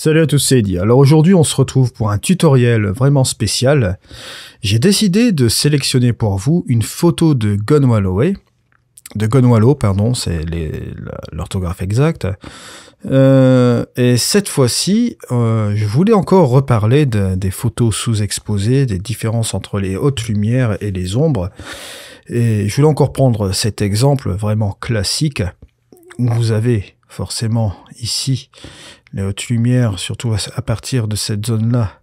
Salut à tous, c'est Eddy. Alors aujourd'hui on se retrouve pour un tutoriel vraiment spécial. J'ai décidé de sélectionner pour vous une photo de Gunwallow, pardon, c'est l'orthographe exacte. Et cette fois-ci, je voulais encore reparler des photos sous-exposées, des différences entre les hautes lumières et les ombres. Et je voulais encore prendre cet exemple vraiment classique, où vous avez forcément ici les hautes lumières, surtout à partir de cette zone-là,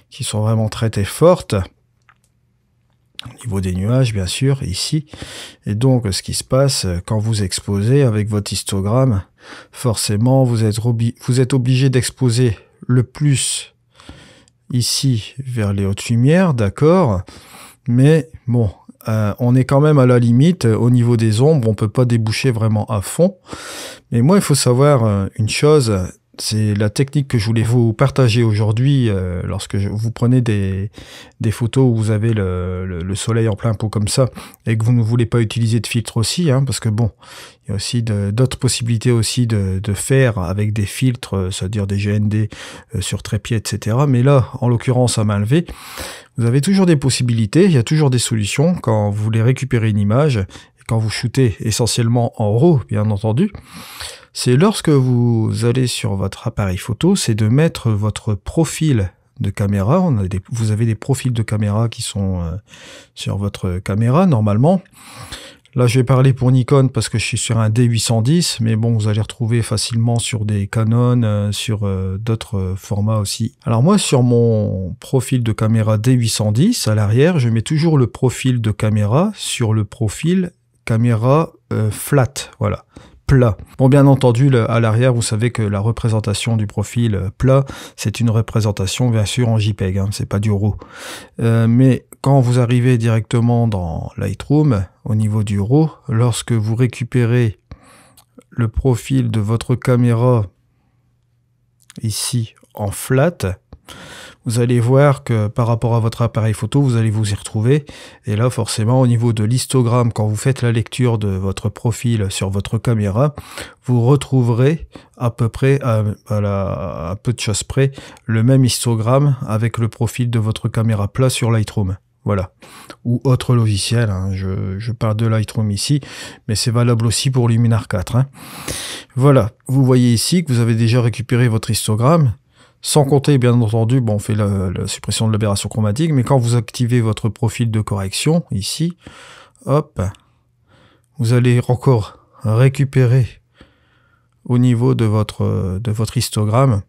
qui sont vraiment très fortes, au niveau des nuages bien sûr, ici. Et donc ce qui se passe, quand vous exposez avec votre histogramme, forcément vous êtes obligé d'exposer le plus ici vers les hautes lumières, d'accord, mais bon, on est quand même à la limite. Au niveau des ombres, on ne peut pas déboucher vraiment à fond. Mais moi, il faut savoir une chose, c'est la technique que je voulais vous partager aujourd'hui. Lorsque vous prenez des photos où vous avez le soleil en plein pot comme ça, et que vous ne voulez pas utiliser de filtre aussi, hein, parce que bon, il y a aussi d'autres possibilités aussi de faire avec des filtres, c'est-à-dire des GND sur trépied, etc. Mais là, en l'occurrence, à main levée, vous avez toujours des possibilités, il y a toujours des solutions quand vous voulez récupérer une image, et quand vous shootez essentiellement en RAW, bien entendu. C'est lorsque vous allez sur votre appareil photo, c'est de mettre votre profil de caméra. Vous avez des profils de caméra qui sont sur votre caméra normalement. Là, je vais parler pour Nikon parce que je suis sur un D810, mais bon, vous allez retrouver facilement sur des Canon, sur d'autres formats aussi. Alors moi, sur mon profil de caméra D810, à l'arrière, je mets toujours le profil de caméra sur le profil caméra flat, voilà, plat. Bon, bien entendu, à l'arrière, vous savez que la représentation du profil plat, c'est une représentation, bien sûr, en JPEG, hein, c'est pas du RAW. Mais quand vous arrivez directement dans Lightroom, au niveau du RAW, lorsque vous récupérez le profil de votre caméra ici en flat, vous allez voir que par rapport à votre appareil photo, vous allez vous y retrouver. Et là, forcément, au niveau de l'histogramme, quand vous faites la lecture de votre profil sur votre caméra, vous retrouverez à peu près, à peu de choses près, le même histogramme avec le profil de votre caméra plat sur Lightroom. Voilà. Ou autre logiciel, hein. Je parle de Lightroom ici, mais c'est valable aussi pour Luminar 4. Hein. Voilà. Vous voyez ici que vous avez déjà récupéré votre histogramme. Sans compter, bien entendu, bon, on fait la suppression de l'aberration chromatique, mais quand vous activez votre profil de correction, ici, hop, vous allez encore récupérer au niveau de votre histogramme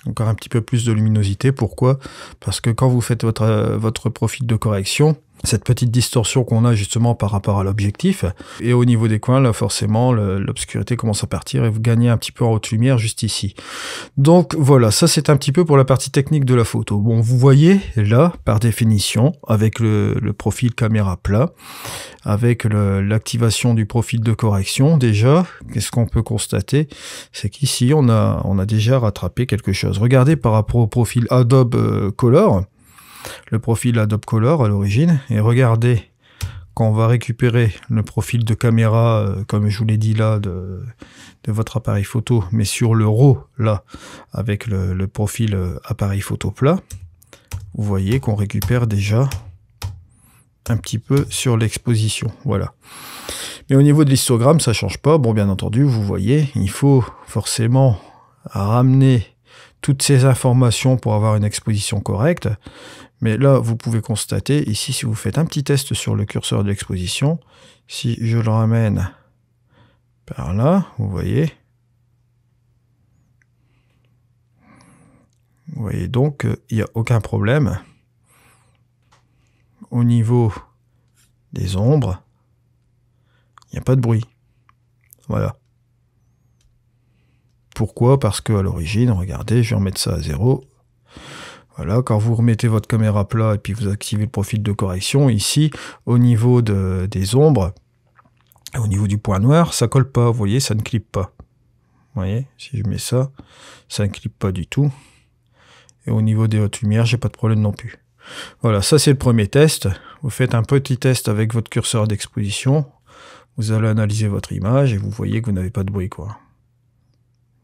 encore un petit peu plus de luminosité. Pourquoi? Parce que quand vous faites votre profil de correction, cette petite distorsion qu'on a justement par rapport à l'objectif, et au niveau des coins, là forcément l'obscurité commence à partir et vous gagnez un petit peu en haute lumière juste ici. Donc voilà, ça c'est un petit peu pour la partie technique de la photo. Bon, vous voyez là, par définition, avec le profil caméra plat, avec l'activation du profil de correction, déjà, qu'est-ce qu'on peut constater? C'est qu'ici on a déjà rattrapé quelque chose. Regardez par rapport au profil Adobe Color, le profil Adobe Color à l'origine, et regardez quand on va récupérer le profil de caméra, comme je vous l'ai dit là, de votre appareil photo, mais sur le RAW, là, avec le profil appareil photo plat, vous voyez qu'on récupère déjà un petit peu sur l'exposition, voilà. Mais au niveau de l'histogramme, ça change pas. Bon, bien entendu, vous voyez, il faut forcément ramener toutes ces informations pour avoir une exposition correcte. Mais là, vous pouvez constater, ici, si vous faites un petit test sur le curseur de l'exposition, si je le ramène par là, vous voyez donc, il n'y a aucun problème. Au niveau des ombres, il n'y a pas de bruit. Voilà. Pourquoi? Parce qu'à l'origine, regardez, je vais remettre ça à 0. Voilà, quand vous remettez votre caméra plat et puis vous activez le profil de correction, ici, au niveau des ombres, au niveau du point noir, ça colle pas, vous voyez, ça ne clip pas. Vous voyez, si je mets ça, ça ne clip pas du tout. Et au niveau des hautes lumières, j'ai pas de problème non plus. Voilà, ça c'est le premier test. Vous faites un petit test avec votre curseur d'exposition. Vous allez analyser votre image et vous voyez que vous n'avez pas de bruit, quoi.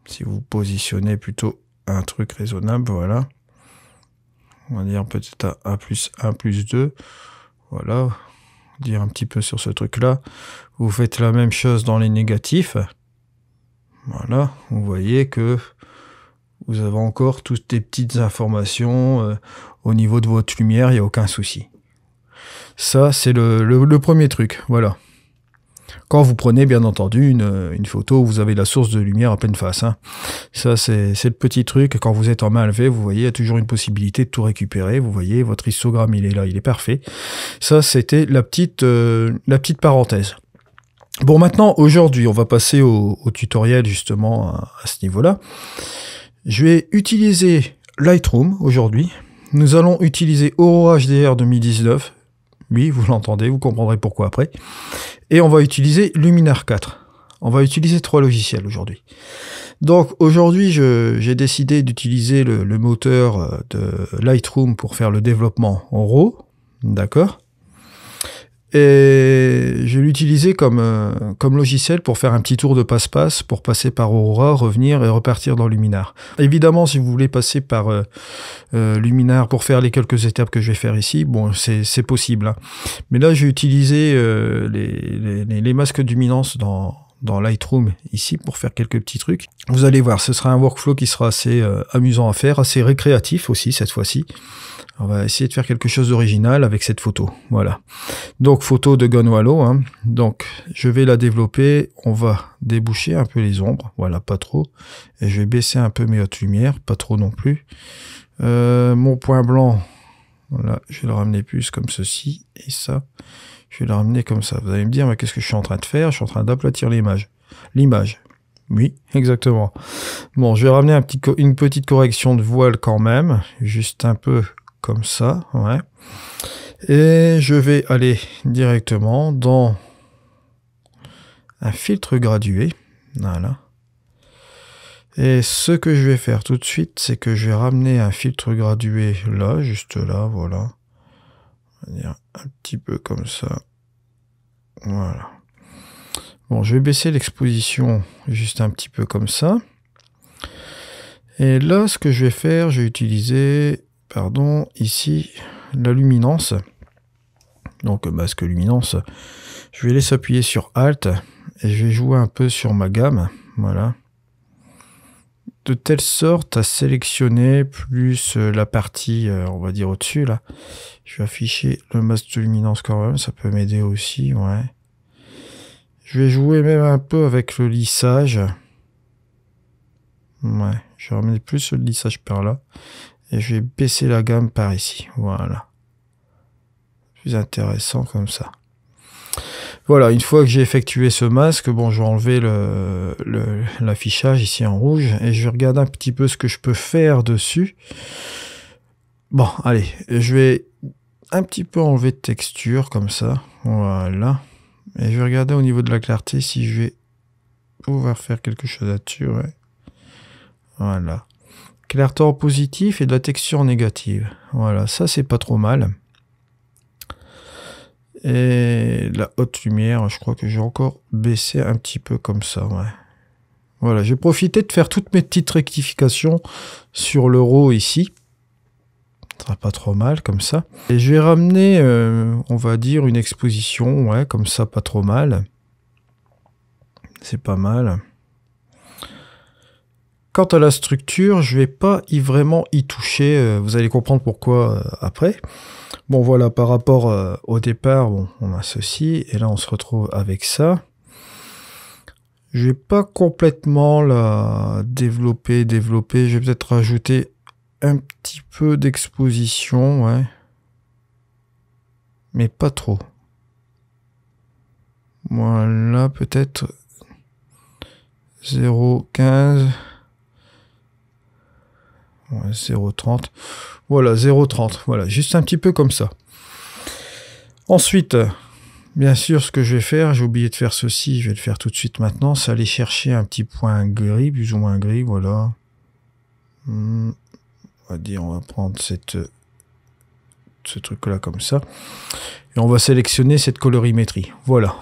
Si vous positionnez plutôt un truc raisonnable, voilà. On va dire peut-être à 1 plus 1 plus 2. Voilà. Dire un petit peu sur ce truc-là. Vous faites la même chose dans les négatifs. Voilà. Vous voyez que vous avez encore toutes des petites informations au niveau de votre lumière, il n'y a aucun souci. Ça, c'est le premier truc. Voilà. Quand vous prenez, bien entendu, une photo où vous avez la source de lumière à pleine face. Hein. Ça, c'est le petit truc. Quand vous êtes en main levée, vous voyez, il y a toujours une possibilité de tout récupérer. Vous voyez, votre histogramme, il est là, il est parfait. Ça, c'était la petite parenthèse. Bon, maintenant, aujourd'hui, on va passer au tutoriel, justement, à ce niveau-là. Je vais utiliser Lightroom, aujourd'hui. Nous allons utiliser Aurora HDR 2019. Oui, vous l'entendez, vous comprendrez pourquoi après. Et on va utiliser Luminar 4. On va utiliser 3 logiciels aujourd'hui. Donc aujourd'hui, j'ai décidé d'utiliser le moteur de Lightroom pour faire le développement en RAW. D'accord. Et je vais l'utiliser comme logiciel pour faire un petit tour de passe-passe, pour passer par Aurora, revenir et repartir dans Luminar. Évidemment, si vous voulez passer par Luminar pour faire les quelques étapes que je vais faire ici, bon, c'est possible. Hein. Mais là, j'ai utilisé les masques de luminance dans Lightroom ici pour faire quelques petits trucs. Vous allez voir, ce sera un workflow qui sera assez amusant à faire, assez récréatif aussi cette fois-ci. On va essayer de faire quelque chose d'original avec cette photo. Voilà. Donc, photo de Gunwallow. Hein. Donc, je vais la développer. On va déboucher un peu les ombres. Voilà, pas trop. Et je vais baisser un peu mes hautes lumières. Pas trop non plus. Mon point blanc, voilà, je vais le ramener plus comme ceci. Et ça, je vais le ramener comme ça. Vous allez me dire, mais qu'est-ce que je suis en train de faire? Je suis en train d'aplatir l'image. Oui, exactement. Bon, je vais ramener une petite correction de voile quand même. Juste un peu comme ça, ouais. Et je vais aller directement dans un filtre gradué. Voilà. Et ce que je vais faire tout de suite, c'est que je vais ramener un filtre gradué là, juste là, voilà. On va dire un petit peu comme ça. Voilà. Bon, je vais baisser l'exposition juste un petit peu comme ça. Et là, ce que je vais faire, je vais utiliser, pardon, ici, la luminance. Donc, masque luminance. Je vais laisser appuyer sur Alt et je vais jouer un peu sur ma gamme. Voilà. De telle sorte à sélectionner plus la partie, on va dire au-dessus, là. Je vais afficher le masque de luminance quand même, ça peut m'aider aussi, ouais. Je vais jouer même un peu avec le lissage. Ouais, je vais ramener plus le lissage par là. Et je vais baisser la gamme par ici, voilà. Plus intéressant comme ça. Voilà, une fois que j'ai effectué ce masque, bon, je vais enlever l'affichage ici en rouge et je vais regarder un petit peu ce que je peux faire dessus. Bon, allez, je vais un petit peu enlever de texture comme ça, voilà. Et je vais regarder au niveau de la clarté si je vais pouvoir faire quelque chose là-dessus, ouais. Voilà. Clarté en positif et de la texture négative. Voilà, ça c'est pas trop mal. Et la haute lumière, je crois que j'ai encore baissé un petit peu comme ça, ouais. Voilà, j'ai profité de faire toutes mes petites rectifications sur le RAW ici. Ça sera pas trop mal comme ça. Et je vais ramener, on va dire, une exposition, ouais, comme ça, pas trop mal. C'est pas mal. Quant à la structure, je vais pas vraiment y toucher. Vous allez comprendre pourquoi après. Bon, voilà, par rapport au départ, bon, on a ceci. Et là, on se retrouve avec ça. Je vais pas complètement la développer. Je vais peut-être rajouter un petit peu d'exposition, ouais. Mais pas trop. Voilà, peut-être 0,15. Ouais, 0,30. Voilà, 0,30. Voilà, juste un petit peu comme ça. Ensuite, bien sûr, ce que je vais faire, j'ai oublié de faire ceci, je vais le faire tout de suite maintenant, c'est aller chercher un petit point gris, plus ou moins gris, voilà. On va dire, on va prendre ce truc-là comme ça. Et on va sélectionner cette colorimétrie. Voilà.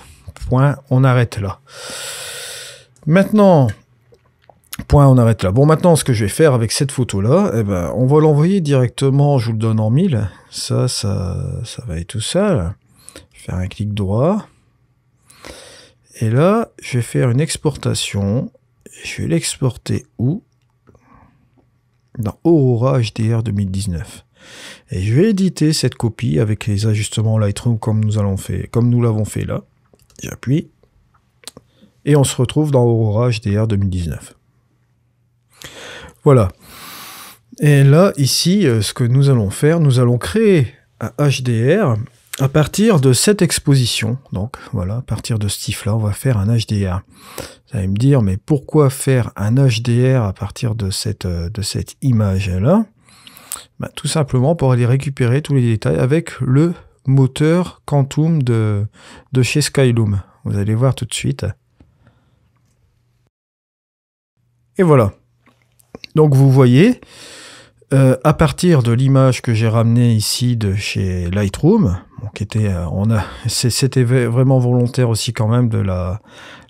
Point, on arrête là. Maintenant, Point, on arrête là. Bon, maintenant, ce que je vais faire avec cette photo-là, eh ben, on va l'envoyer directement, je vous le donne en 1000. Ça va être tout seul. Je vais faire un clic droit. Et là, je vais faire une exportation. Je vais l'exporter où? Dans Aurora HDR 2019. Et je vais éditer cette copie avec les ajustements Lightroom comme nous l'avons fait là. J'appuie. Et on se retrouve dans Aurora HDR 2019. Voilà. Et là, ici, ce que nous allons faire, nous allons créer un HDR à partir de cette exposition. Donc, voilà, à partir de ce TIFF-là, on va faire un HDR. Vous allez me dire, mais pourquoi faire un HDR à partir de cette image-là? Ben, tout simplement pour aller récupérer tous les détails avec le moteur Quantum de chez Skyloom. Vous allez voir tout de suite. Et voilà. Donc vous voyez, à partir de l'image que j'ai ramenée ici de chez Lightroom, bon, qui était, c'était vraiment volontaire aussi quand même de la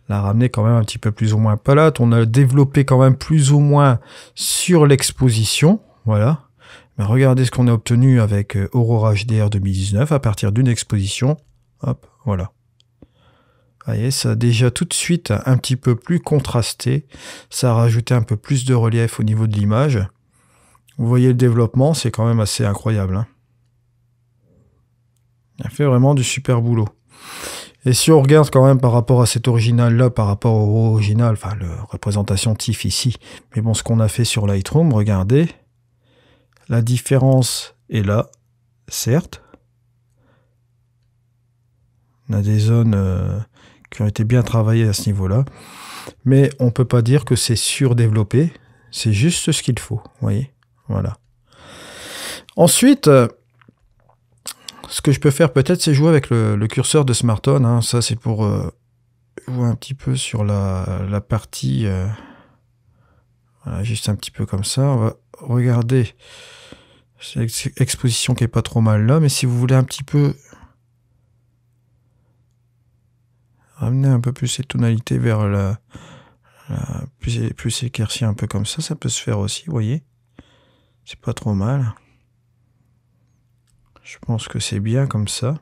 ramener quand même un petit peu plus ou moins palette. On a développé quand même plus ou moins sur l'exposition, voilà. Mais regardez ce qu'on a obtenu avec Aurora HDR 2019 à partir d'une exposition. Hop, voilà. Vous voyez, ça a déjà tout de suite un petit peu plus contrasté. Ça a rajouté un peu plus de relief au niveau de l'image. Vous voyez le développement, c'est quand même assez incroyable. Hein. Il a fait vraiment du super boulot. Et si on regarde quand même par rapport à cet original-là, par rapport au original, enfin la représentation TIFF ici, mais bon, ce qu'on a fait sur Lightroom, regardez, la différence est là, certes. On a des zones qui ont été bien travaillées à ce niveau-là. Mais on ne peut pas dire que c'est surdéveloppé. C'est juste ce qu'il faut. Vous voyez? Voilà. Ensuite, ce que je peux faire peut-être, c'est jouer avec le curseur de Smartphone. Hein. Ça, c'est pour jouer un petit peu sur la partie... voilà, juste un petit peu comme ça. On va regarder. C'est l'exposition qui est pas trop mal là. Mais si vous voulez un petit peu... ramener un peu plus ces tonalités vers plus éclairci un peu comme ça peut se faire aussi, vous voyez. C'est pas trop mal. Je pense que c'est bien comme ça.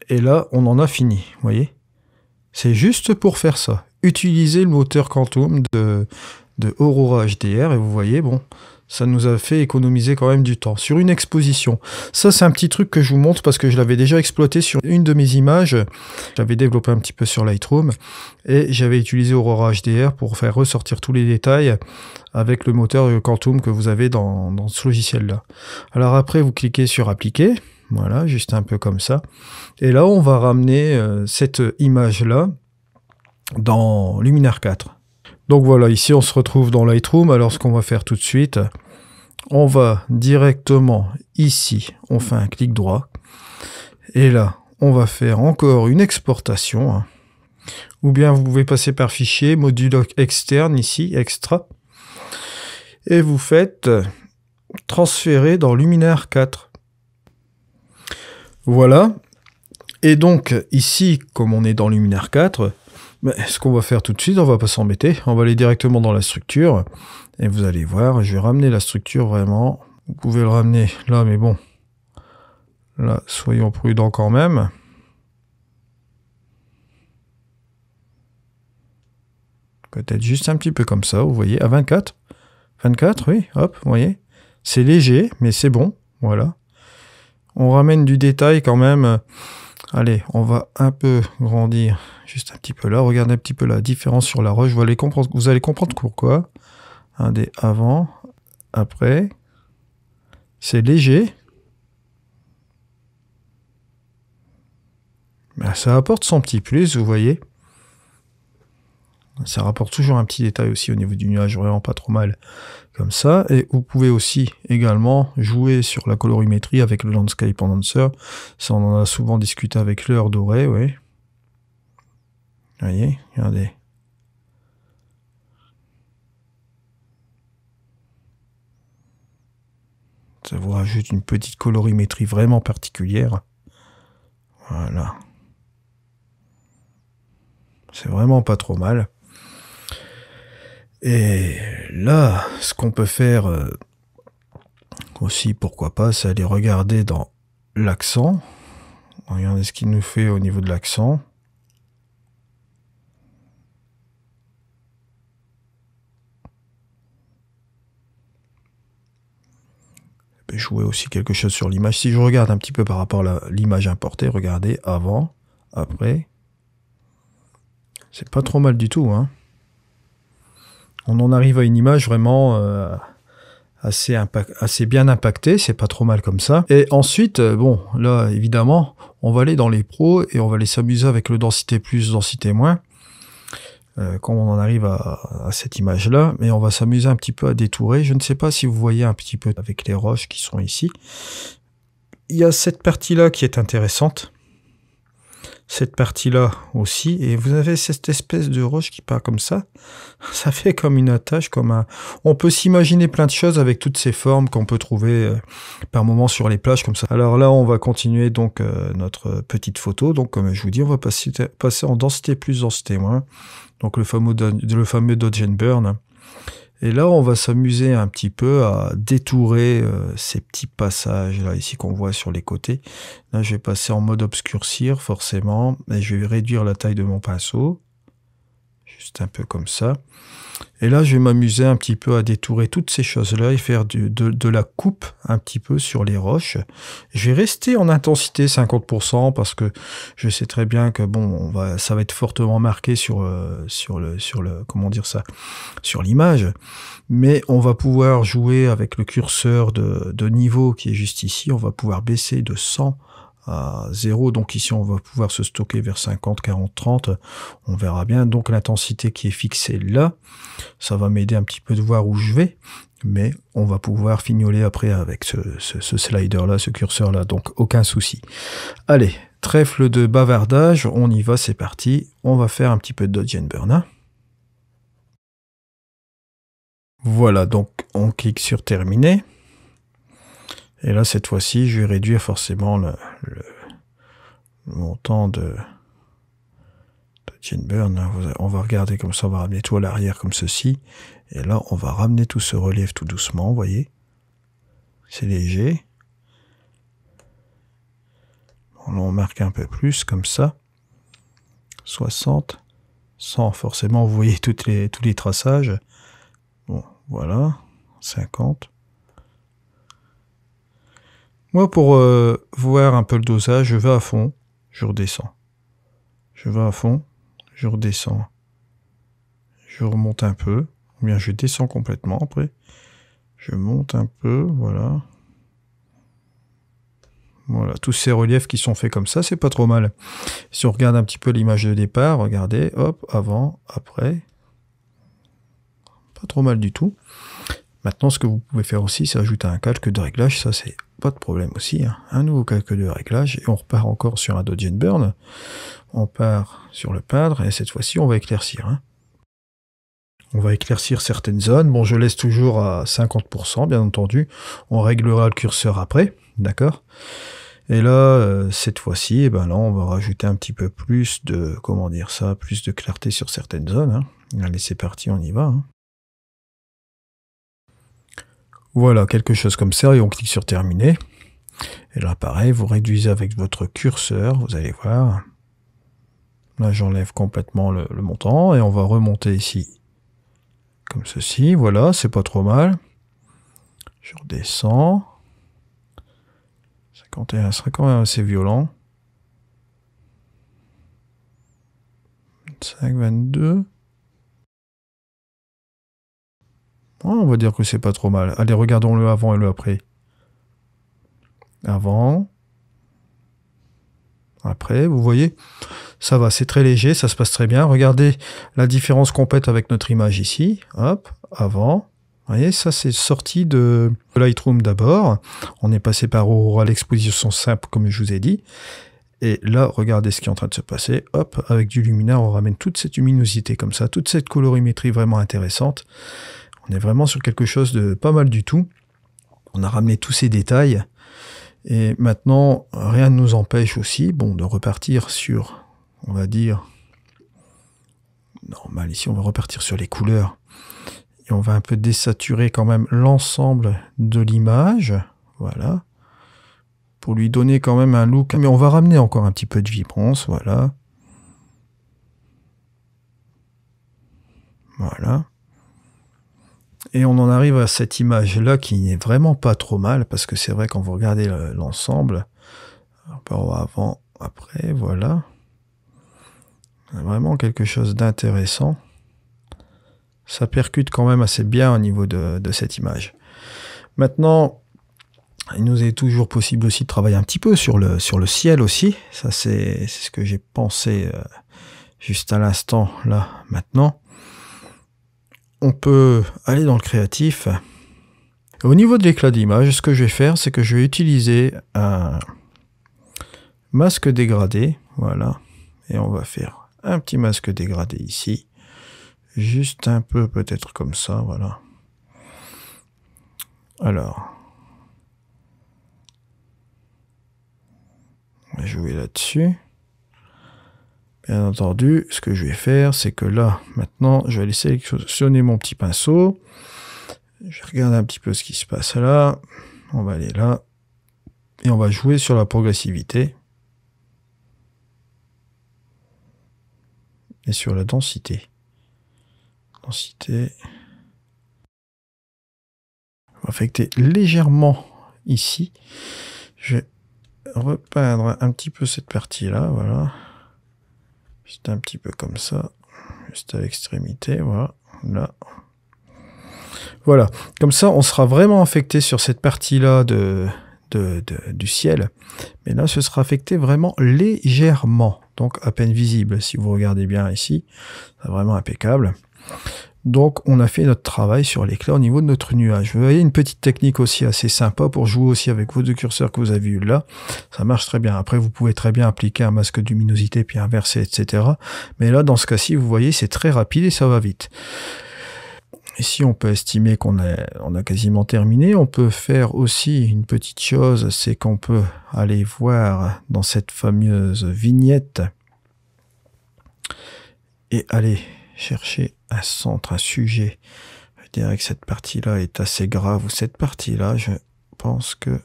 Et là, on en a fini, vous voyez. C'est juste pour faire ça. Utiliser le moteur Quantum de Aurora HDR, et vous voyez, bon... ça nous a fait économiser quand même du temps. Sur une exposition, ça c'est un petit truc que je vous montre parce que je l'avais déjà exploité sur une de mes images. J'avais développé un petit peu sur Lightroom et j'avais utilisé Aurora HDR pour faire ressortir tous les détails avec le moteur Quantum que vous avez dans ce logiciel-là. Alors après, vous cliquez sur Appliquer, voilà, juste un peu comme ça. Et là, on va ramener cette image-là dans Luminar 4. Donc voilà, ici on se retrouve dans Lightroom. Alors ce qu'on va faire tout de suite, on va directement ici, on fait un clic droit. Et là, on va faire encore une exportation. Ou bien vous pouvez passer par fichier, module externe ici, extra. Et vous faites transférer dans Luminar 4. Voilà. Et donc ici, comme on est dans Luminar 4... ce qu'on va faire tout de suite, on va pas s'embêter, on va aller directement dans la structure, et vous allez voir, je vais ramener la structure vraiment, vous pouvez le ramener là, mais bon, là, soyons prudents quand même. Peut-être juste un petit peu comme ça, vous voyez, à 24, 24, oui, hop, vous voyez, c'est léger, mais c'est bon, voilà. On ramène du détail quand même. Allez, on va un peu grandir, juste un petit peu là. Regardez un petit peu la différence sur la roche. Vous allez comprendre pourquoi. Un des avant, après. C'est léger. Mais ça apporte son petit plus, vous voyez. Ça rapporte toujours un petit détail aussi au niveau du nuage, vraiment pas trop mal comme ça. Et vous pouvez aussi également jouer sur la colorimétrie avec le Landscape Enhancer. Ça, on en a souvent discuté avec l'heure dorée, oui. Vous voyez, regardez. Ça vous rajoute une petite colorimétrie vraiment particulière. Voilà. C'est vraiment pas trop mal. Et là, ce qu'on peut faire aussi, pourquoi pas, c'est aller regarder dans l'accent. Regardez ce qu'il nous fait au niveau de l'accent. Jouer aussi quelque chose sur l'image. Si je regarde un petit peu par rapport à l'image importée, regardez, avant, après. C'est pas trop mal du tout, hein. On en arrive à une image vraiment assez bien impactée, c'est pas trop mal comme ça. Et ensuite, bon, là, évidemment, on va aller dans les pros et on va aller s'amuser avec le densité plus, densité moins. Quand on en arrive à cette image-là, mais on va s'amuser un petit peu à détourer. Je ne sais pas si vous voyez un petit peu avec les roches qui sont ici. Il y a cette partie-là qui est intéressante. Cette partie-là aussi. Et vous avez cette espèce de roche qui part comme ça. Ça fait comme une attache, comme un... On peut s'imaginer plein de choses avec toutes ces formes qu'on peut trouver par moments sur les plages comme ça. Alors là, on va continuer donc notre petite photo. Donc comme je vous dis, on va passer en densité plus, densité moins. Donc le fameux Dodge and Burn. Et là, on va s'amuser un petit peu à détourer ces petits passages là ici qu'on voit sur les côtés. Là, je vais passer en mode obscurcir forcément, et je vais réduire la taille de mon pinceau, juste un peu comme ça. Et là, je vais m'amuser un petit peu à détourer toutes ces choses-là et faire de la coupe un petit peu sur les roches. Je vais rester en intensité 50% parce que je sais très bien que bon, ça va être fortement marqué sur comment dire ça, sur l'image. Mais on va pouvoir jouer avec le curseur de niveau qui est juste ici. On va pouvoir baisser de 100 à 0, donc ici on va pouvoir se stocker vers 50, 40, 30, on verra bien. Donc l'intensité qui est fixée là, ça va m'aider un petit peu de voir où je vais, mais on va pouvoir fignoler après avec ce slider là, ce curseur là, donc aucun souci. Allez, trêve de bavardage, on y va, c'est parti, on va faire un petit peu de Dodge and Burn. Voilà, donc on clique sur terminer. Et là, cette fois-ci, je vais réduire forcément le montant de Dodge and Burn. On va regarder comme ça, on va ramener tout à l'arrière comme ceci. Et là, on va ramener tout ce relief tout doucement, vous voyez. C'est léger. Bon, là, on marque un peu plus, comme ça. 60, 100, forcément, vous voyez tous les traçages. Bon, voilà, 50. Moi, pour voir un peu le dosage, je vais à fond, je redescends. Je vais à fond, je redescends. Je remonte un peu, ou bien je descends complètement après. Je monte un peu, voilà. Voilà, tous ces reliefs qui sont faits comme ça, c'est pas trop mal. Si on regarde un petit peu l'image de départ, regardez, hop, avant, après. Pas trop mal du tout. Maintenant, ce que vous pouvez faire aussi, c'est ajouter un calque de réglage. Ça, c'est pas de problème aussi. Hein. Un nouveau calque de réglage. Et on repart encore sur un Dodge and Burn. On part sur le peindre. Et cette fois-ci, on va éclaircir. Hein. On va éclaircir certaines zones. Bon, je laisse toujours à 50%, bien entendu. On réglera le curseur après. D'accord ? Et là, cette fois-ci, eh ben là, on va rajouter un petit peu plus de, comment dire ça, plus de clarté sur certaines zones. Hein. Allez, c'est parti, on y va. Hein. Voilà, quelque chose comme ça, et on clique sur terminer. Et là, pareil, vous réduisez avec votre curseur, vous allez voir. Là, j'enlève complètement le montant, et on va remonter ici, comme ceci. Voilà, c'est pas trop mal. Je redescends. 51 sera quand même assez violent. 25, 22. On va dire que c'est pas trop mal. Allez, regardons le avant et le après. Avant. Après, vous voyez, ça va, c'est très léger, ça se passe très bien. Regardez la différence complète avec notre image ici. Hop, avant. Vous voyez, ça c'est sorti de Lightroom d'abord. On est passé par Aurora, l'exposition simple, comme je vous ai dit. Et là, regardez ce qui est en train de se passer. Hop, avec du luminaire, on ramène toute cette luminosité comme ça, toute cette colorimétrie vraiment intéressante. On est vraiment sur quelque chose de pas mal du tout. On a ramené tous ces détails. Et maintenant, rien ne nous empêche aussi, bon, de repartir sur, on va dire, normal, ici on va repartir sur les couleurs. Et on va un peu désaturer quand même l'ensemble de l'image. Voilà. Pour lui donner quand même un look. Mais on va ramener encore un petit peu de vibrance. Voilà. Voilà. Et on en arrive à cette image-là qui n'est vraiment pas trop mal. Parce que c'est vrai quand vous regardez l'ensemble. Avant, après, voilà. Vraiment quelque chose d'intéressant. Ça percute quand même assez bien au niveau de cette image. Maintenant, il nous est toujours possible aussi de travailler un petit peu sur le ciel aussi. Ça, c'est ce que j'ai pensé juste à l'instant, là, maintenant. On peut aller dans le créatif. Au niveau de l'éclat d'image, ce que je vais faire, c'est que je vais utiliser un masque dégradé. Voilà. Et on va faire un petit masque dégradé ici. Juste un peu, peut-être comme ça, voilà. Alors, on va jouer là-dessus. Bien entendu, ce que je vais faire, c'est que là, maintenant, je vais aller sélectionner mon petit pinceau. Je regarde un petit peu ce qui se passe là. On va aller là. Et on va jouer sur la progressivité. Et sur la densité. Densité. On va affecter légèrement ici. Je vais repeindre un petit peu cette partie-là, voilà. Juste un petit peu comme ça. Juste à l'extrémité, voilà. Là. Voilà. Comme ça, on sera vraiment affecté sur cette partie-là du ciel. Mais là, ce sera affecté vraiment légèrement. Donc, à peine visible. Si vous regardez bien ici, c'est vraiment impeccable. Donc, on a fait notre travail sur l'éclat au niveau de notre nuage. Vous voyez, une petite technique aussi assez sympa pour jouer aussi avec vos deux curseurs que vous avez eu là. Ça marche très bien. Après, vous pouvez très bien appliquer un masque de luminosité, puis inverser, etc. Mais là, dans ce cas-ci, vous voyez, c'est très rapide et ça va vite. Ici, on peut estimer qu'on a quasiment terminé. On peut faire aussi une petite chose, c'est qu'on peut aller voir dans cette fameuse vignette et aller chercher un centre, un sujet. Je dirais que cette partie-là est assez grave, ou cette partie-là, je pense que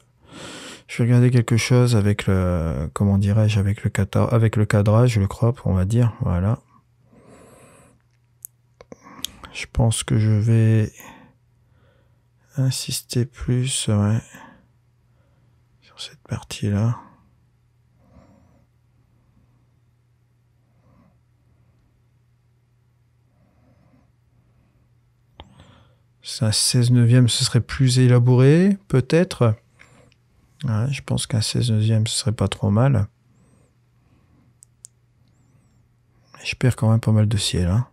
je vais regarder quelque chose avec le, comment dirais-je, avec le cadrage, le crop, on va dire, voilà. Je pense que je vais insister plus, ouais, sur cette partie-là. C'est un 16/9, ce serait plus élaboré, peut-être. Ouais, je pense qu'un 16/9, ce serait pas trop mal. Je perds quand même pas mal de ciel, hein.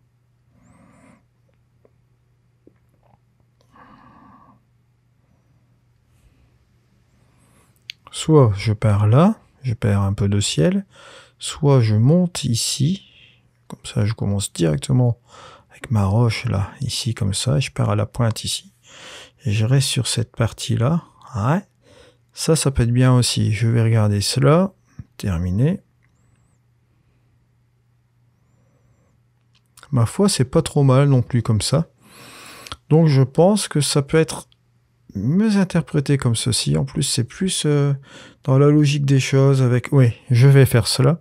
Soit je pars là, je perds un peu de ciel, soit je monte ici, comme ça je commence directement avec ma roche là, ici comme ça, je pars à la pointe ici, et je reste sur cette partie-là. Ouais. Ça peut être bien aussi. Je vais regarder cela, terminé. Ma foi, c'est pas trop mal non plus comme ça. Donc je pense que ça peut être mieux interprété comme ceci. En plus, c'est plus dans la logique des choses avec... Oui, je vais faire cela.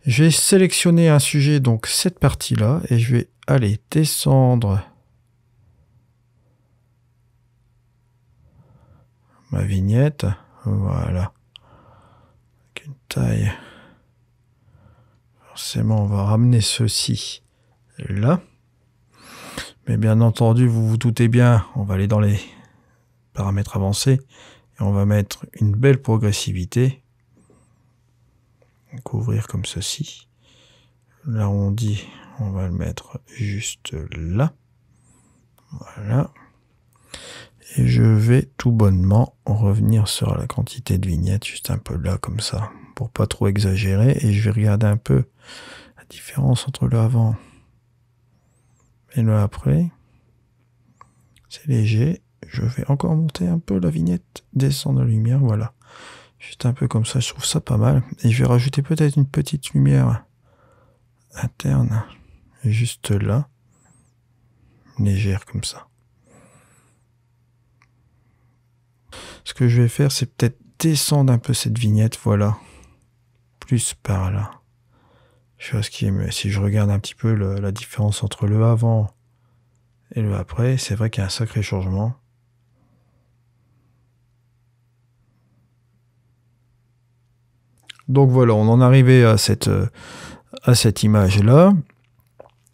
Je vais sélectionner un sujet, donc cette partie-là, et je vais aller descendre ma vignette. Voilà. Avec une taille... Forcément, on va ramener ceci là. Mais bien entendu, vous vous doutez bien, on va aller dans les paramètres avancés et on va mettre une belle progressivité. Couvrir comme ceci. L'arrondi, on va le mettre juste là. Voilà. Et je vais tout bonnement revenir sur la quantité de vignettes, juste un peu là comme ça, pour pas trop exagérer. Et je vais regarder un peu la différence entre le avant et le après. C'est léger. Je vais encore monter un peu la vignette, descendre la lumière, voilà. Juste un peu comme ça, je trouve ça pas mal. Et je vais rajouter peut-être une petite lumière interne, juste là. légère comme ça. Ce que je vais faire, c'est peut-être descendre un peu cette vignette, voilà. Plus par là. Je vois ce qui est mieux. Si je regarde un petit peu la différence entre le avant et le après, c'est vrai qu'il y a un sacré changement. Donc voilà, on en est arrivé à cette image-là.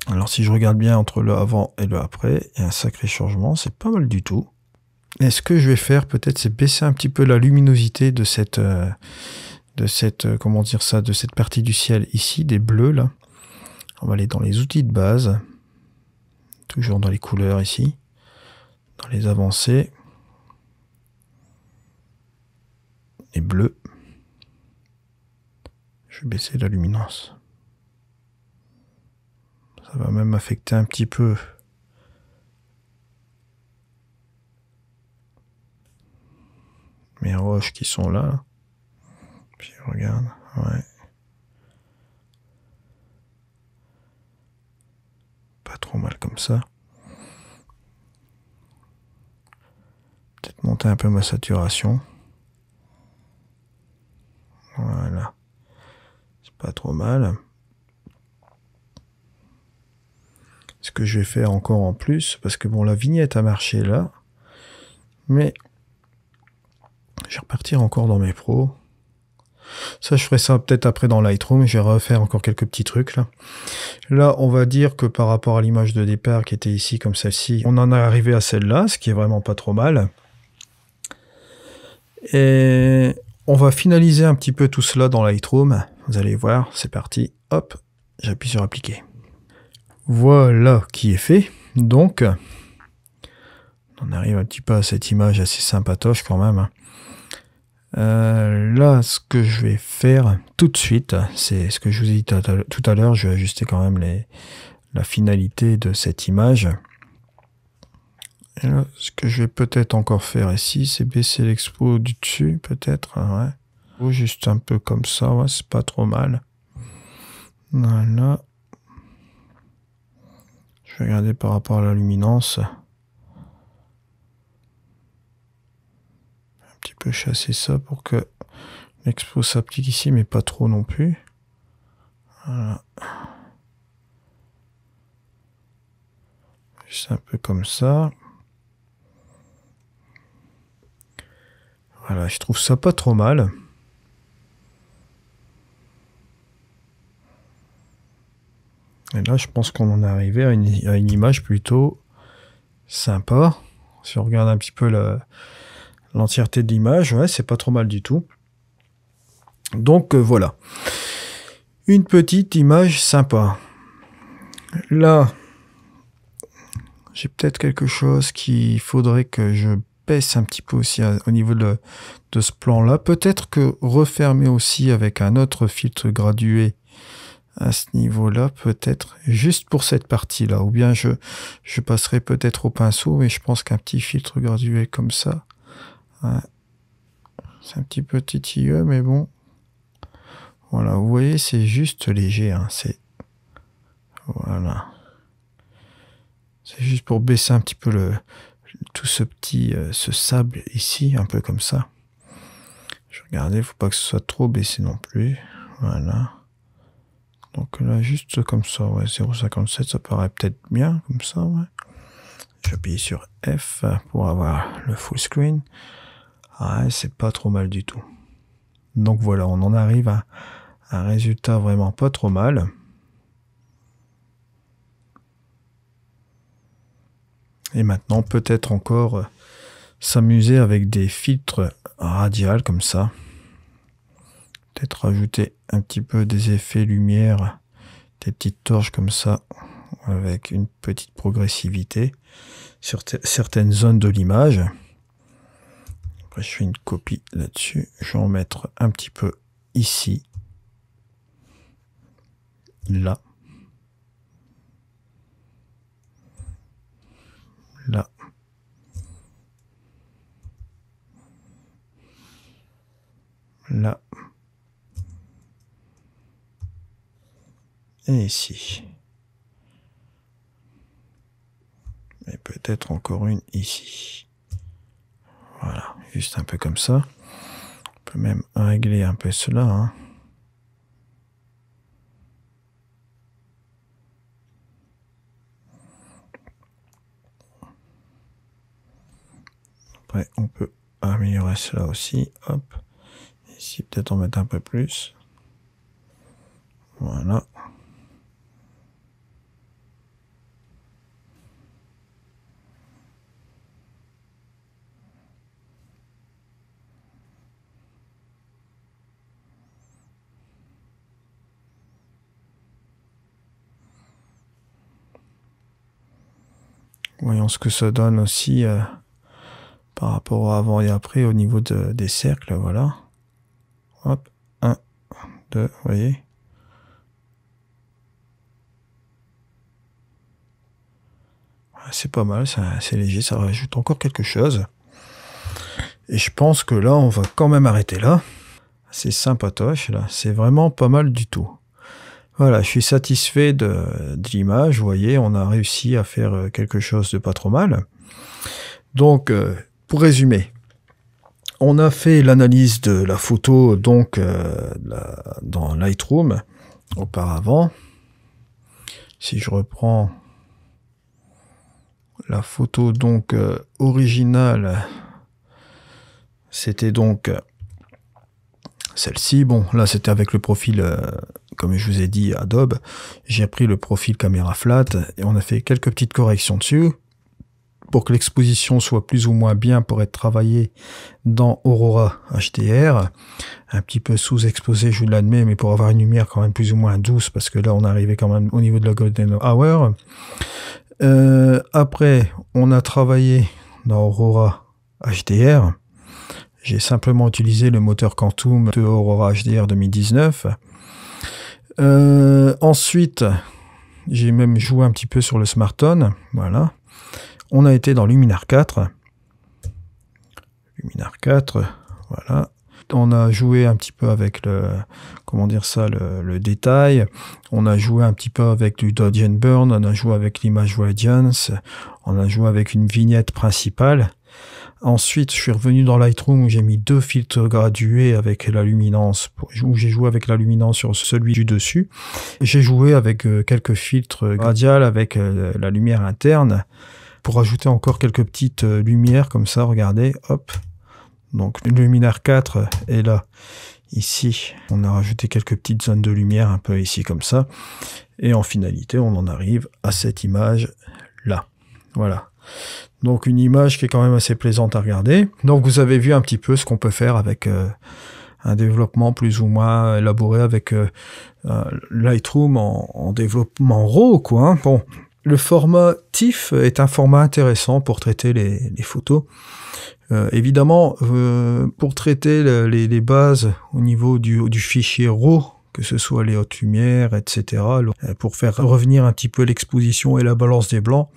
Alors si je regarde bien entre le avant et le après, il y a un sacré changement, c'est pas mal du tout. Et ce que je vais faire peut-être, c'est baisser un petit peu la luminosité de cette comment dire ça, de cette partie du ciel ici, des bleus là. On va aller dans les outils de base, toujours dans les couleurs ici, dans les avancées, les bleus. Je vais baisser la luminance. Ça va même affecter un petit peu mes roches qui sont là. Puis regarde, ouais. Pas trop mal comme ça. Peut-être monter un peu ma saturation. Voilà. C'est pas trop mal. Ce que je vais faire encore en plus, parce que bon, la vignette a marché là, mais je vais repartir encore dans mes pros. Ça, je ferai ça peut-être après dans Lightroom. Je vais refaire encore quelques petits trucs là. Là, on va dire que par rapport à l'image de départ qui était ici comme celle-ci, on en est arrivé à celle-là, ce qui est vraiment pas trop mal. Et on va finaliser un petit peu tout cela dans Lightroom. Vous allez voir, c'est parti. Hop, j'appuie sur appliquer. Voilà qui est fait. Donc, on arrive un petit peu à cette image assez sympatoche quand même. Là, ce que je vais faire tout de suite, c'est ce que je vous ai dit tout à l'heure. Je vais ajuster quand même la finalité de cette image. Et là, ce que je vais peut-être encore faire ici, c'est baisser l'expo du dessus, peut-être. Ouais. Ou juste un peu comme ça, ouais, c'est pas trop mal. Voilà. Je vais regarder par rapport à la luminance. Un petit peu chasser ça pour que l'expo s'applique ici, mais pas trop non plus. Voilà. Juste un peu comme ça. Voilà, je trouve ça pas trop mal. Et là, je pense qu'on en est arrivé à une image plutôt sympa. Si on regarde un petit peu l'entièreté de l'image, ouais, c'est pas trop mal du tout. Donc voilà. Une petite image sympa. Là, j'ai peut-être quelque chose qu'il faudrait que je baisse un petit peu aussi au niveau de ce plan-là. Peut-être que refermer aussi avec un autre filtre gradué à ce niveau-là, peut-être juste pour cette partie-là. Ou bien je passerai peut-être au pinceau, mais je pense qu'un petit filtre gradué comme ça, ouais, c'est un petit peu titilleux, mais bon. Voilà, vous voyez, c'est juste léger. Hein, voilà. C'est juste pour baisser un petit peu tout ce sable ici, un peu comme ça. Je regardais, il ne faut pas que ce soit trop baissé non plus. Voilà. Donc là, juste comme ça, ouais, 0,57, ça paraît peut-être bien, comme ça, ouais. J'appuie sur F pour avoir le full screen. Ouais, c'est pas trop mal du tout. Donc voilà, on en arrive à un résultat vraiment pas trop mal. Et maintenant, peut-être encore s'amuser avec des filtres radiales comme ça. Peut-être rajouter un petit peu des effets lumière, des petites torches comme ça, avec une petite progressivité sur certaines zones de l'image. Après, je fais une copie là-dessus. Je vais en mettre un petit peu ici, là, là, là, et ici. peut-être encore une ici. Voilà, juste un peu comme ça. On peut même régler un peu cela, hein. Après, on peut améliorer cela aussi. Hop. Ici, peut-être en mettre un peu plus. Voilà. Voyons ce que ça donne aussi par rapport à avant et après au niveau des cercles, voilà. Hop, 1, 2, vous voyez. C'est pas mal, c'est léger, ça rajoute encore quelque chose. Et je pense que là, on va quand même arrêter là. C'est sympatoche, là. C'est vraiment pas mal du tout. Voilà, je suis satisfait de l'image. Vous voyez, on a réussi à faire quelque chose de pas trop mal. Donc, pour résumer, on a fait l'analyse de la photo donc dans Lightroom auparavant. Si je reprends la photo donc originale, c'était donc celle-ci. Bon, là c'était avec le profil, comme je vous ai dit, Adobe. J'ai pris le profil caméra flat et on a fait quelques petites corrections dessus pour que l'exposition soit plus ou moins bien pour être travaillée dans Aurora HDR. Un petit peu sous-exposé, je vous l'admets, mais pour avoir une lumière quand même plus ou moins douce, parce que là on est arrivé quand même au niveau de la Golden Hour. Après, on a travaillé dans Aurora HDR. J'ai simplement utilisé le moteur Quantum de Aurora HDR 2019. Ensuite, j'ai même joué un petit peu sur le Smartphone. Voilà. On a été dans Luminar 4. Luminar 4, voilà. On a joué un petit peu avec le détail. On a joué un petit peu avec du Dodge and Burn. On a joué avec l'image Radiance. On a joué avec une vignette principale. Ensuite, je suis revenu dans Lightroom où j'ai mis 2 filtres gradués avec la luminance, où j'ai joué avec la luminance sur celui du dessus. J'ai joué avec quelques filtres radiales avec la lumière interne pour ajouter encore quelques petites lumières comme ça, regardez, hop. Donc, une Luminar 4 est là, ici. On a rajouté quelques petites zones de lumière un peu ici comme ça. Et en finalité, on en arrive à cette image-là. Voilà. Donc une image qui est quand même assez plaisante à regarder. Donc vous avez vu un petit peu ce qu'on peut faire avec un développement plus ou moins élaboré avec Lightroom en développement RAW, quoi. Hein. Bon, le format TIFF est un format intéressant pour traiter les photos. Évidemment, pour traiter les bases au niveau du fichier RAW, que ce soit les hautes lumières, etc., pour faire revenir un petit peu l'exposition et la balance des blancs.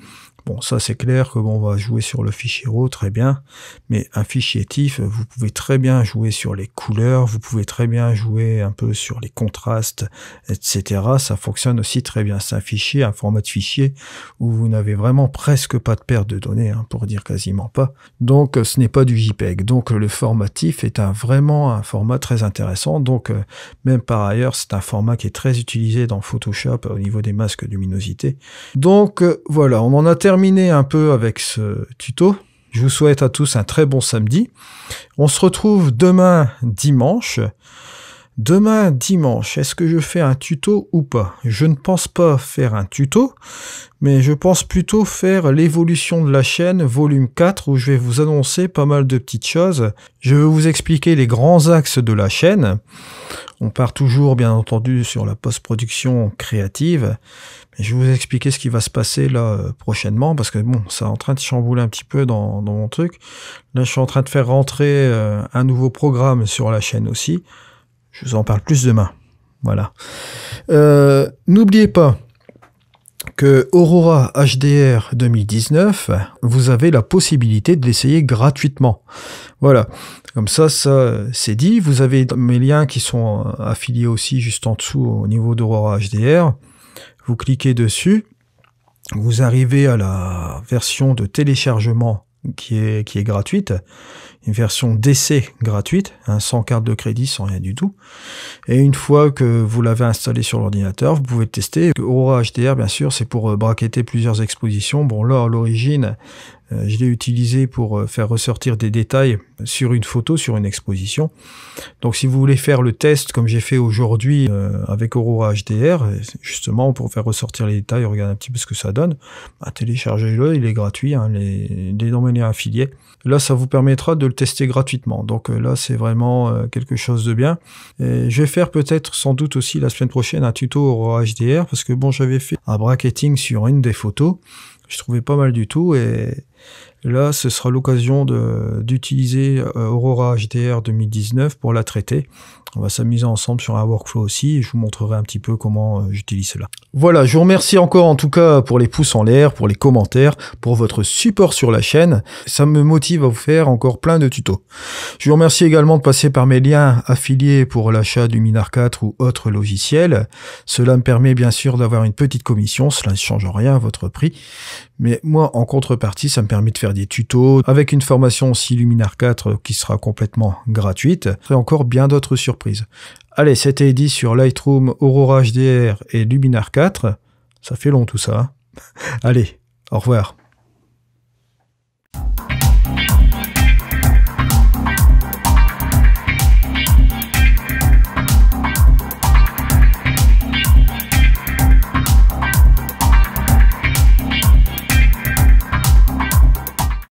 Bon, ça c'est clair que bon, on va jouer sur le fichier RAW, très bien, mais un fichier TIFF, vous pouvez très bien jouer sur les couleurs, vous pouvez très bien jouer un peu sur les contrastes, etc. Ça fonctionne aussi très bien. C'est un fichier, un format de fichier où vous n'avez vraiment presque pas de perte de données, hein, pour dire quasiment pas. Donc ce n'est pas du JPEG. Donc le format TIFF est vraiment un format très intéressant. Donc même par ailleurs, c'est un format qui est très utilisé dans Photoshop au niveau des masques de luminosité. Donc voilà, on en a terminé un peu avec ce tuto. Je vous souhaite à tous un très bon samedi. On se retrouve demain dimanche. Demain dimanche, est-ce que je fais un tuto ou pas? Je ne pense pas faire un tuto, mais je pense plutôt faire l'évolution de la chaîne volume 4 où je vais vous annoncer pas mal de petites choses. Je vais vous expliquer les grands axes de la chaîne. On part toujours bien entendu sur la post-production créative. Je vais vous expliquer ce qui va se passer là prochainement parce que bon, ça est en train de chambouler un petit peu dans mon truc. Là, je suis en train de faire rentrer un nouveau programme sur la chaîne aussi. Je vous en parle plus demain. Voilà. N'oubliez pas que Aurora HDR 2019, vous avez la possibilité de l'essayer gratuitement. Voilà. Comme ça c'est dit. Vous avez mes liens qui sont affiliés aussi juste en dessous au niveau d'Aurora HDR. Vous cliquez dessus Vous arrivez à la version de téléchargement qui est gratuite, une version d'essai gratuite, sans carte de crédit, sans rien du tout. Et une fois que vous l'avez installé sur l'ordinateur, vous pouvez le tester. Aurora HDR, bien sûr, c'est pour bracketter plusieurs expositions. Bon, là, à l'origine, je l'ai utilisé pour faire ressortir des détails sur une photo, sur une exposition. Donc si vous voulez faire le test comme j'ai fait aujourd'hui avec Aurora HDR, justement pour faire ressortir les détails, regardez un petit peu ce que ça donne, téléchargez-le, il est gratuit, les domaines affiliés. Là, ça vous permettra de le tester gratuitement. Donc là, c'est vraiment quelque chose de bien. Et je vais faire peut-être sans doute aussi la semaine prochaine un tuto Aurora HDR, parce que bon, j'avais fait un bracketing sur une des photos, je trouvais pas mal du tout, et là, ce sera l'occasion d'utiliser Aurora HDR 2019 pour la traiter. On va s'amuser ensemble sur un workflow aussi, et je vous montrerai un petit peu comment j'utilise cela. Voilà, je vous remercie encore en tout cas pour les pouces en l'air, pour les commentaires, pour votre support sur la chaîne. Ça me motive à vous faire encore plein de tutos. Je vous remercie également de passer par mes liens affiliés pour l'achat du Luminar 4 ou autres logiciels. Cela me permet bien sûr d'avoir une petite commission, cela ne change rien à votre prix. Mais moi, en contrepartie, ça me permet de faire des tutos avec une formation aussi Luminar 4 qui sera complètement gratuite et encore bien d'autres surprises. Allez, c'était Eddy sur Lightroom, Aurora HDR et Luminar 4. Ça fait long tout ça. Allez, au revoir.